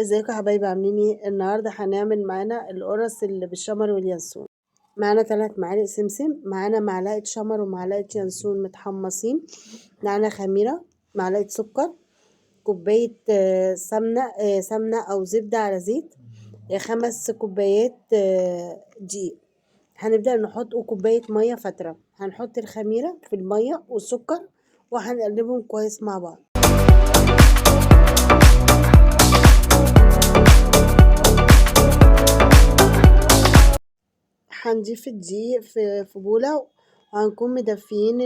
ازيكم يا حبايبي، عاملين ايه؟ النهارده هنعمل معانا القرص اللي بالشمر واليانسون. معانا 3 معالق سمسم، معانا معلقه شمر ومعلقه يانسون متحمصين، معانا خميره، معلقه سكر، كوبايه سمنه او زبده على زيت، 5 كوبايات دقيق. هنبدا نحط وكوبايه ميه فتره. هنحط الخميره في الميه والسكر وهنقلبهم كويس مع بعض. هنضيف الدقيق في بولة، وهنكون مدفيين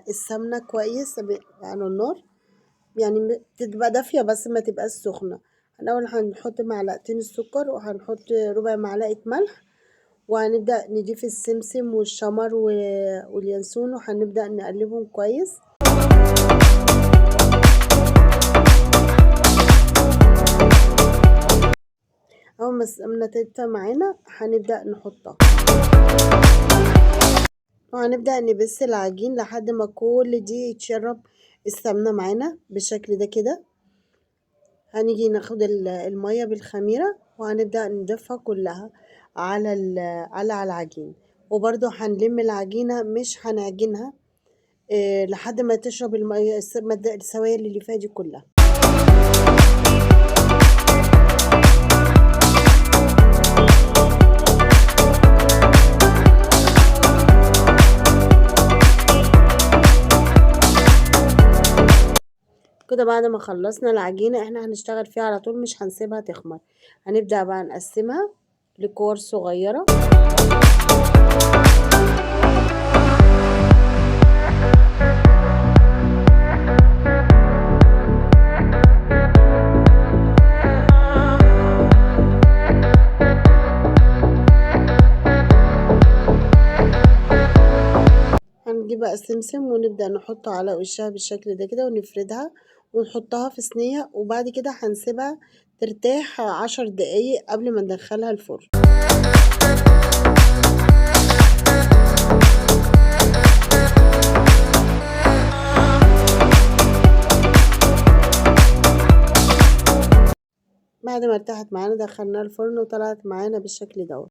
السمنة كويس على النار، يعني تبقى دافية بس ما تبقاش سخنة. الأول هنحط معلقتين السكر، وهنحط ربع معلقة ملح، وهنبدأ نضيف السمسم والشمر واليانسون، وهنبدأ نقلبهم كويس. أول ما السمنة تدفى معانا هنبدأ نحطها، وهنبدأ نبس العجين لحد ما كل دي يتشرب السمنة معانا بالشكل ده كده. هنيجي ناخد المية بالخميرة وهنبدأ نضيفها كلها على العجين، وبرضو هنلم العجينة مش هنعجنها لحد ما تشرب المية السوائل اللي فيها دي كلها. كده بعد ما خلصنا العجينة احنا هنشتغل فيها على طول، مش هنسيبها تخمر. هنبدأ بقى نقسمها لكور صغيرة، هنجيب بقى السمسم ونبدأ نحطه على وشها بالشكل ده كده، ونفردها ونحطها في صينية، وبعد كده هنسيبها ترتاح 10 دقايق قبل ما ندخلها الفرن. بعد ما ارتاحت معانا دخلناها الفرن وطلعت معانا بالشكل دوت.